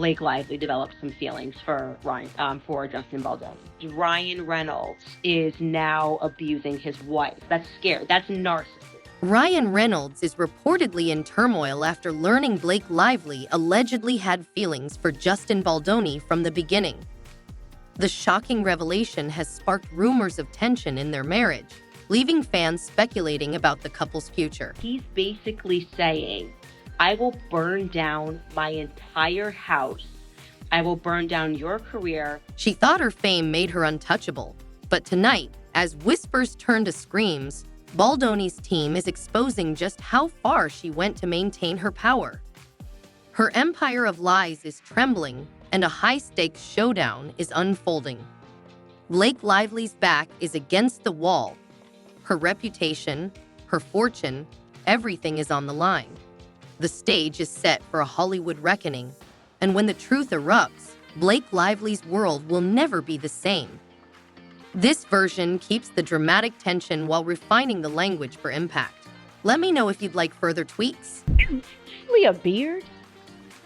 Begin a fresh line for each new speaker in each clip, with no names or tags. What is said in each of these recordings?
Blake Lively developed some feelings for for Justin Baldoni. Ryan Reynolds is now abusing his wife. That's scary. That's narcissism.
Ryan Reynolds is reportedly in turmoil after learning Blake Lively allegedly had feelings for Justin Baldoni from the beginning. The shocking revelation has sparked rumors of tension in their marriage, leaving fans speculating about the couple's future.
He's basically saying, I will burn down my entire house. I will burn down your career.
She thought her fame made her untouchable. But tonight, as whispers turn to screams, Baldoni's team is exposing just how far she went to maintain her power. Her empire of lies is trembling, and a high-stakes showdown is unfolding. Blake Lively's back is against the wall. Her reputation, her fortune, everything is on the line. The stage is set for a Hollywood reckoning, and when the truth erupts, Blake Lively's world will never be the same. This version keeps the dramatic tension while refining the language for impact. Let me know if you'd like further tweaks.
Really a beard?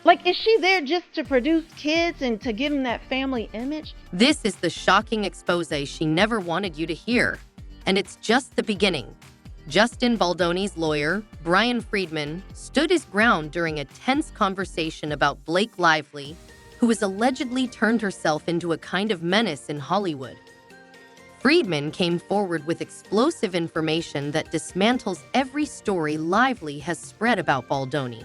Like, is she there just to produce kids and to give them that family image?
This is the shocking expose she never wanted you to hear, and it's just the beginning. Justin Baldoni's lawyer, Brian Friedman, stood his ground during a tense conversation about Blake Lively, who has allegedly turned herself into a kind of menace in Hollywood. Friedman came forward with explosive information that dismantles every story Lively has spread about Baldoni.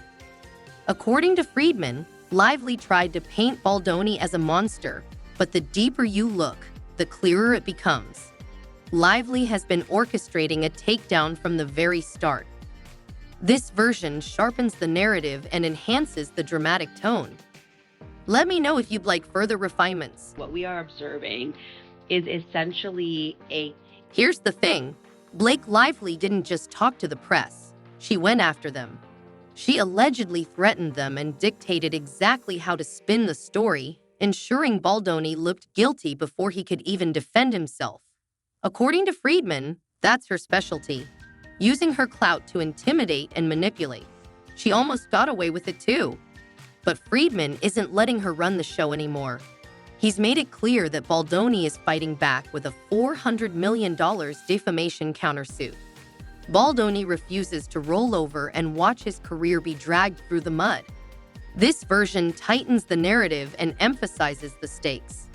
According to Friedman, Lively tried to paint Baldoni as a monster, but the deeper you look, the clearer it becomes. Lively has been orchestrating a takedown from the very start. This version sharpens the narrative and enhances the dramatic tone. Let me know if you'd like further refinements.
What we are observing is essentially
Here's the thing. Blake Lively didn't just talk to the press. She went after them. She allegedly threatened them and dictated exactly how to spin the story, ensuring Baldoni looked guilty before he could even defend himself. According to Friedman, that's her specialty, using her clout to intimidate and manipulate. She almost got away with it too. But Friedman isn't letting her run the show anymore. He's made it clear that Baldoni is fighting back with a $400 million defamation countersuit. Baldoni refuses to roll over and watch his career be dragged through the mud. This version tightens the narrative and emphasizes the stakes.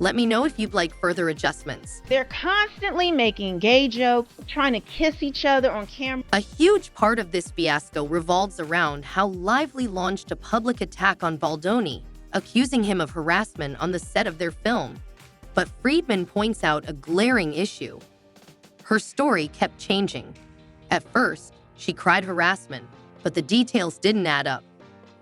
Let me know if you'd like further adjustments.
They're constantly making gay jokes, trying to kiss each other on camera.
A huge part of this fiasco revolves around how Lively launched a public attack on Baldoni, accusing him of harassment on the set of their film. But Friedman points out a glaring issue. Her story kept changing. At first, she cried harassment, but the details didn't add up.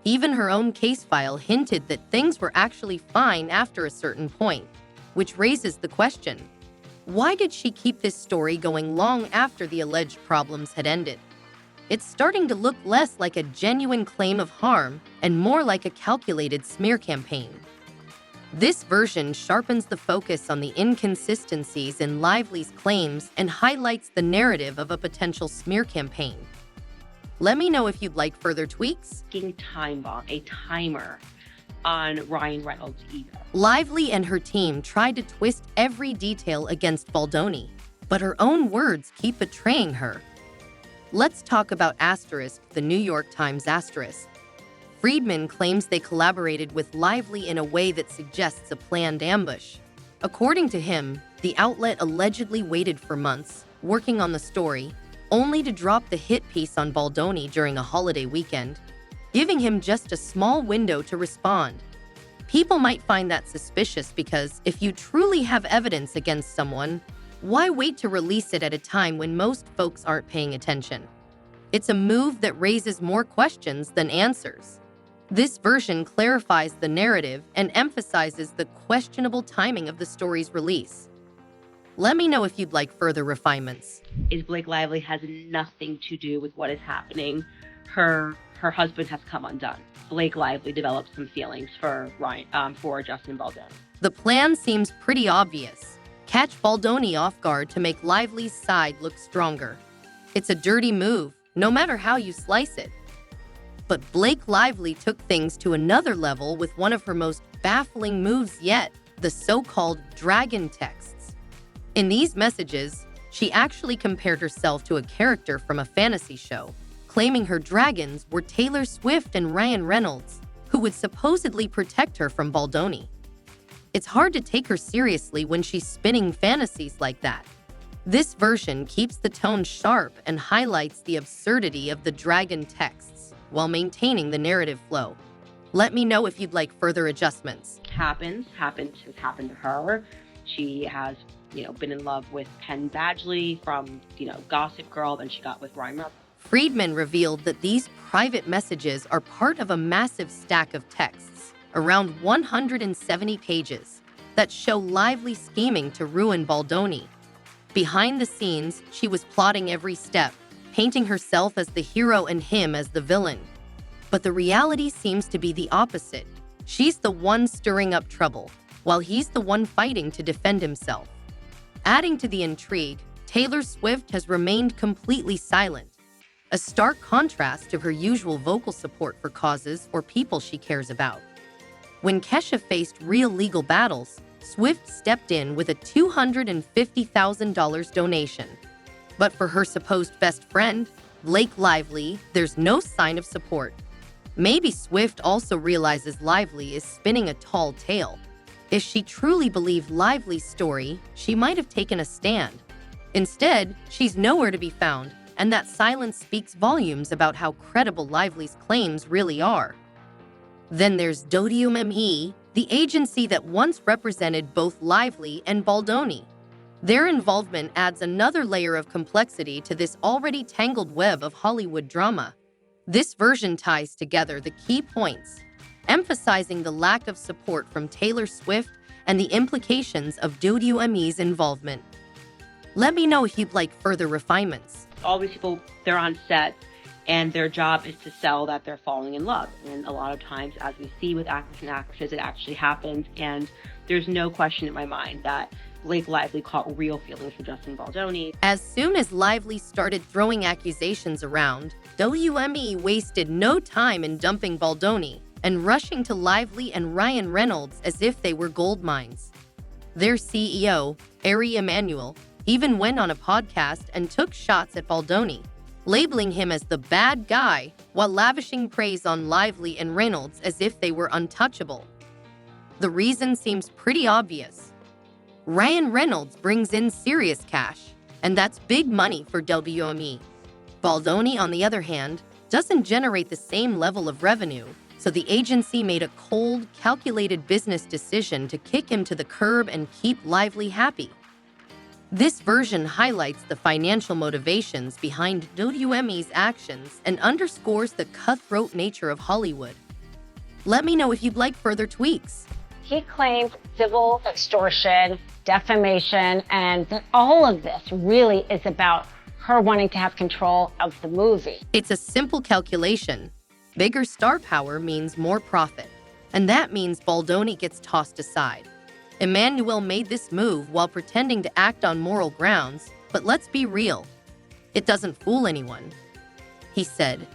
Even her own case file hinted that things were actually fine after a certain point, which raises the question, why did she keep this story going long after the alleged problems had ended? It's starting to look less like a genuine claim of harm and more like a calculated smear campaign. This version sharpens the focus on the inconsistencies in Lively's claims and highlights the narrative of a potential smear campaign. Let me know if you'd like further tweaks.
Time bomb, a timer on Ryan Reynolds' ego.
Lively and her team tried to twist every detail against Baldoni, but her own words keep betraying her. Let's talk about the New York Times *. Friedman claims they collaborated with Lively in a way that suggests a planned ambush. According to him, the outlet allegedly waited for months, working on the story, only to drop the hit piece on Baldoni during a holiday weekend, giving him just a small window to respond. People might find that suspicious because if you truly have evidence against someone, why wait to release it at a time when most folks aren't paying attention? It's a move that raises more questions than answers. This version clarifies the narrative and emphasizes the questionable timing of the story's release. Let me know if you'd like further refinements.
Blake Lively has nothing to do with what is happening. Her husband has come undone. Blake Lively developed some feelings for Justin Baldoni.
The plan seems pretty obvious. Catch Baldoni off guard to make Lively's side look stronger. It's a dirty move, no matter how you slice it. But Blake Lively took things to another level with one of her most baffling moves yet, the so-called dragon texts. In these messages, she actually compared herself to a character from a fantasy show, claiming her dragons were Taylor Swift and Ryan Reynolds, who would supposedly protect her from Baldoni. It's hard to take her seriously when she's spinning fantasies like that. This version keeps the tone sharp and highlights the absurdity of the dragon texts while maintaining the narrative flow. Let me know if you'd like further adjustments.
Has happened to her. She has, been in love with Penn Badgley from, Gossip Girl, then she got with Ryan Reynolds.
Friedman revealed that these private messages are part of a massive stack of texts, around 170 pages, that show Lively scheming to ruin Baldoni. Behind the scenes, she was plotting every step, painting herself as the hero and him as the villain. But the reality seems to be the opposite. She's the one stirring up trouble, while he's the one fighting to defend himself. Adding to the intrigue, Taylor Swift has remained completely silent, a stark contrast to her usual vocal support for causes or people she cares about. When Kesha faced real legal battles, Swift stepped in with a $250,000 donation. But for her supposed best friend, Blake Lively, there's no sign of support. Maybe Swift also realizes Lively is spinning a tall tale. If she truly believed Lively's story, she might have taken a stand. Instead, she's nowhere to be found, and that silence speaks volumes about how credible Lively's claims really are. Then there's WME, the agency that once represented both Lively and Baldoni. Their involvement adds another layer of complexity to this already tangled web of Hollywood drama. This version ties together the key points, emphasizing the lack of support from Taylor Swift and the implications of WME's involvement. Let me know if you'd like further refinements.
All these people, they're on set, and their job is to sell that they're falling in love. And a lot of times, as we see with actors and actresses, it actually happens. And there's no question in my mind that Blake Lively caught real feelings for Justin Baldoni.
As soon as Lively started throwing accusations around, WME wasted no time in dumping Baldoni and rushing to Lively and Ryan Reynolds as if they were gold mines. Their CEO, Ari Emanuel, even went on a podcast and took shots at Baldoni, labeling him as the bad guy while lavishing praise on Lively and Reynolds as if they were untouchable. The reason seems pretty obvious. Ryan Reynolds brings in serious cash, and that's big money for WME. Baldoni, on the other hand, doesn't generate the same level of revenue, so the agency made a cold, calculated business decision to kick him to the curb and keep Lively happy. This version highlights the financial motivations behind WME's actions and underscores the cutthroat nature of Hollywood. Let me know if you'd like further tweaks.
He claimed civil extortion, defamation, and that all of this really is about her wanting to have control of the movie.
It's a simple calculation. Bigger star power means more profit, and that means Baldoni gets tossed aside. Emanuel made this move while pretending to act on moral grounds, but let's be real. It doesn't fool anyone. He said,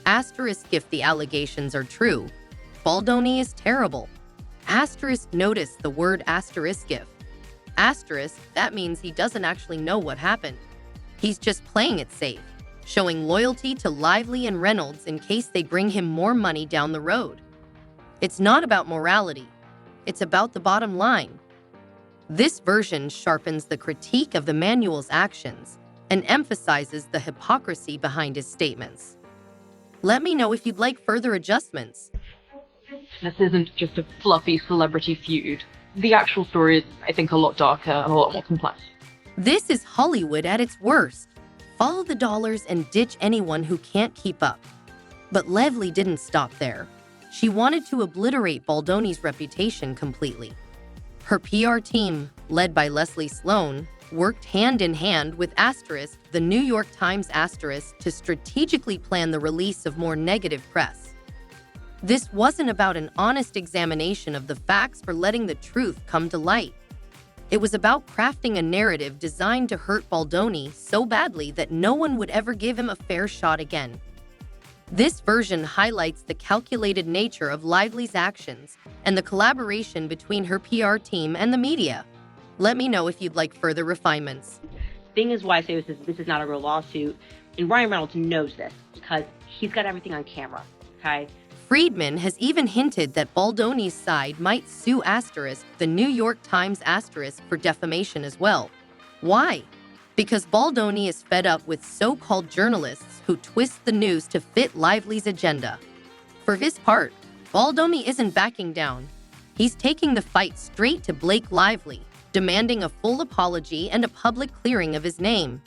asterisk if the allegations are true, Baldoni is terrible. Asterisk notice the word asterisk if. Asterisk, that means he doesn't actually know what happened. He's just playing it safe, showing loyalty to Lively and Reynolds in case they bring him more money down the road. It's not about morality. It's about the bottom line. This version sharpens the critique of Emanuel's actions and emphasizes the hypocrisy behind his statements. Let me know if you'd like further adjustments.
This isn't just a fluffy celebrity feud. The actual story is, I think, a lot darker and a lot more complex.
This is Hollywood at its worst. Follow the dollars and ditch anyone who can't keep up. But Lively didn't stop there. She wanted to obliterate Baldoni's reputation completely. Her PR team, led by Leslie Sloan, worked hand in hand with Asterisk, the New York Times Asterisk, to strategically plan the release of more negative press. This wasn't about an honest examination of the facts or letting the truth come to light. It was about crafting a narrative designed to hurt Baldoni so badly that no one would ever give him a fair shot again. This version highlights the calculated nature of Lively's actions and the collaboration between her PR team and the media. Let me know if you'd like further refinements.
Thing is why I say this is not a real lawsuit, and Ryan Reynolds knows this because he's got everything on camera, okay?
Friedman has even hinted that Baldoni's side might sue the New York Times for defamation as well. Why? Because Baldoni is fed up with so-called journalists who twist the news to fit Lively's agenda. For his part, Baldoni isn't backing down. He's taking the fight straight to Blake Lively, demanding a full apology and a public clearing of his name.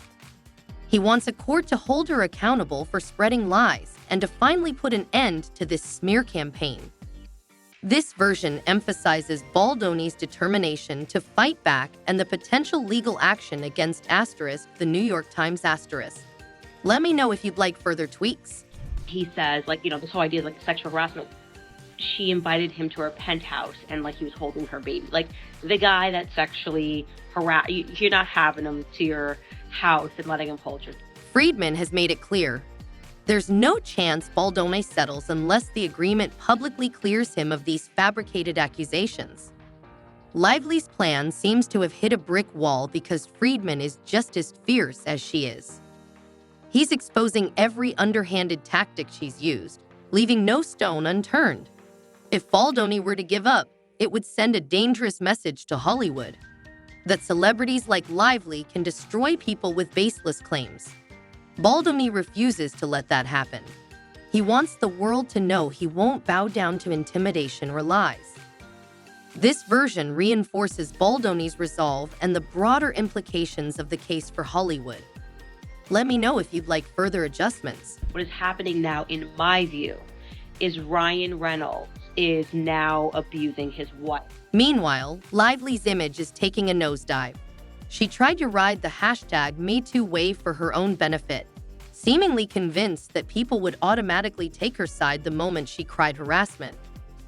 He wants a court to hold her accountable for spreading lies and to finally put an end to this smear campaign. This version emphasizes Baldoni's determination to fight back and the potential legal action against the New York Times . Let me know if you'd like further tweaks.
He says, this whole idea of sexual harassment. She invited him to her penthouse and he was holding her baby. The guy that sexually harassed, you're not having him to your house and letting him hold you.
Friedman has made it clear. There's no chance Baldoni settles unless the agreement publicly clears him of these fabricated accusations. Lively's plan seems to have hit a brick wall because Friedman is just as fierce as she is. He's exposing every underhanded tactic she's used, leaving no stone unturned. If Baldoni were to give up, it would send a dangerous message to Hollywood that celebrities like Lively can destroy people with baseless claims. Baldoni refuses to let that happen. He wants the world to know he won't bow down to intimidation or lies. This version reinforces Baldoni's resolve and the broader implications of the case for Hollywood. Let me know if you'd like further adjustments.
What is happening now, in my view, is Ryan Reynolds is now abusing his wife.
Meanwhile, Lively's image is taking a nosedive. She tried to ride the #MeToo wave for her own benefit, seemingly convinced that people would automatically take her side the moment she cried harassment.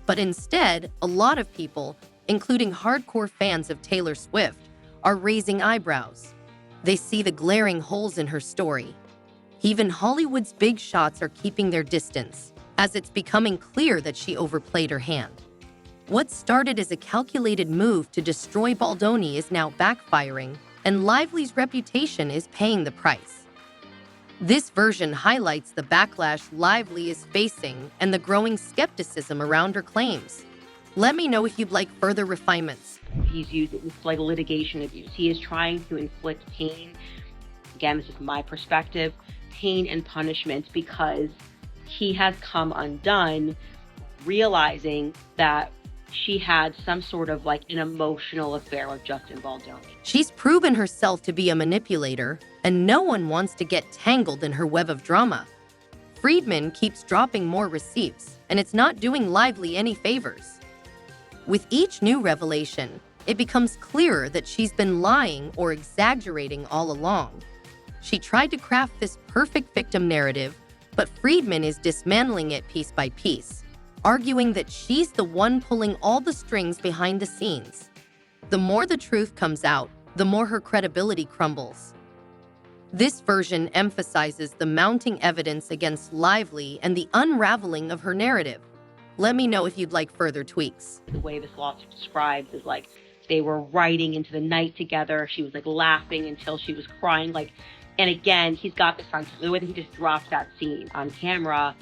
But instead, a lot of people, including hardcore fans of Taylor Swift, are raising eyebrows. They see the glaring holes in her story. Even Hollywood's big shots are keeping their distance, as it's becoming clear that she overplayed her hand. What started as a calculated move to destroy Baldoni is now backfiring, and Lively's reputation is paying the price. This version highlights the backlash Lively is facing and the growing skepticism around her claims. Let me know if you'd like further refinements.
He's used it like litigation abuse. He is trying to inflict pain. Again, this is my perspective, pain and punishment, because he has come undone, realizing that she had some sort of an emotional affair with Justin Baldoni.
She's proven herself to be a manipulator, and no one wants to get tangled in her web of drama. Friedman keeps dropping more receipts, and it's not doing Lively any favors. With each new revelation, it becomes clearer that she's been lying or exaggerating all along. She tried to craft this perfect victim narrative, but Friedman is dismantling it piece by piece, arguing that she's the one pulling all the strings behind the scenes. The more the truth comes out, the more her credibility crumbles. This version emphasizes the mounting evidence against Lively and the unraveling of her narrative. Let me know if you'd like further tweaks.
The way this lawsuit describes is they were writing into the night together. She was laughing until she was crying. And again, he's got this on the way that he just dropped that scene on camera.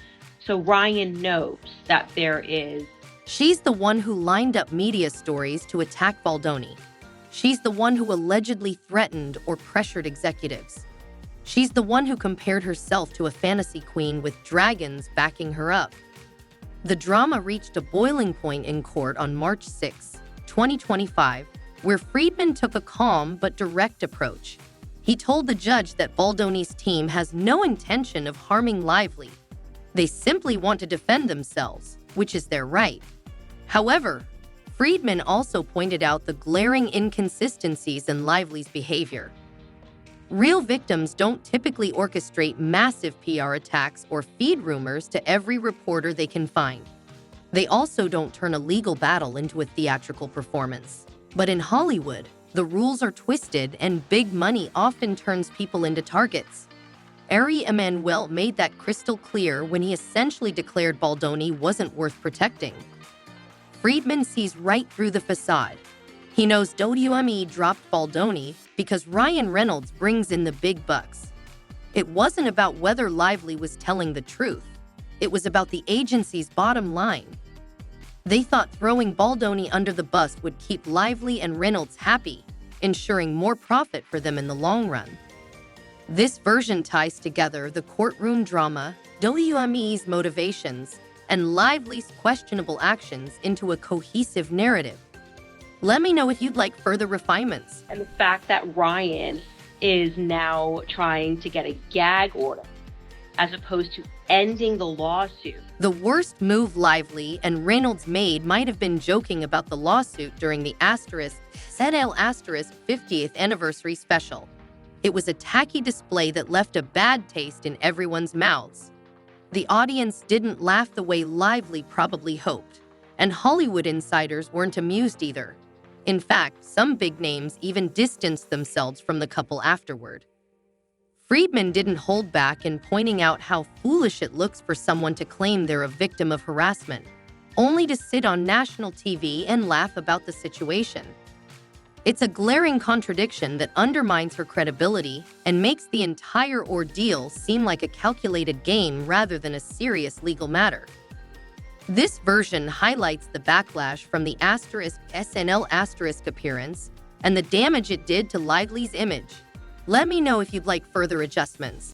So Ryan knows that there is.
She's the one who lined up media stories to attack Baldoni. She's the one who allegedly threatened or pressured executives. She's the one who compared herself to a fantasy queen with dragons backing her up. The drama reached a boiling point in court on March 6, 2025, where Friedman took a calm but direct approach. He told the judge that Baldoni's team has no intention of harming Lively. They simply want to defend themselves, which is their right. However, Friedman also pointed out the glaring inconsistencies in Lively's behavior. Real victims don't typically orchestrate massive PR attacks or feed rumors to every reporter they can find. They also don't turn a legal battle into a theatrical performance. But in Hollywood, the rules are twisted and big money often turns people into targets. Ari Emanuel made that crystal clear when he essentially declared Baldoni wasn't worth protecting. Friedman sees right through the facade. He knows WME dropped Baldoni because Ryan Reynolds brings in the big bucks. It wasn't about whether Lively was telling the truth. It was about the agency's bottom line. They thought throwing Baldoni under the bus would keep Lively and Reynolds happy, ensuring more profit for them in the long run. This version ties together the courtroom drama, WME's motivations, and Lively's questionable actions into a cohesive narrative. Let me know if you'd like further refinements.
And the fact that Ryan is now trying to get a gag order as opposed to ending the lawsuit.
The worst move Lively and Reynolds made might have been joking about the lawsuit during the ZL 50th anniversary special. It was a tacky display that left a bad taste in everyone's mouths. The audience didn't laugh the way Lively probably hoped, and Hollywood insiders weren't amused either. In fact, some big names even distanced themselves from the couple afterward. Friedman didn't hold back in pointing out how foolish it looks for someone to claim they're a victim of harassment, only to sit on national TV and laugh about the situation. It's a glaring contradiction that undermines her credibility and makes the entire ordeal seem like a calculated game rather than a serious legal matter. This version highlights the backlash from the SNL appearance and the damage it did to Lively's image. Let me know if you'd like further adjustments.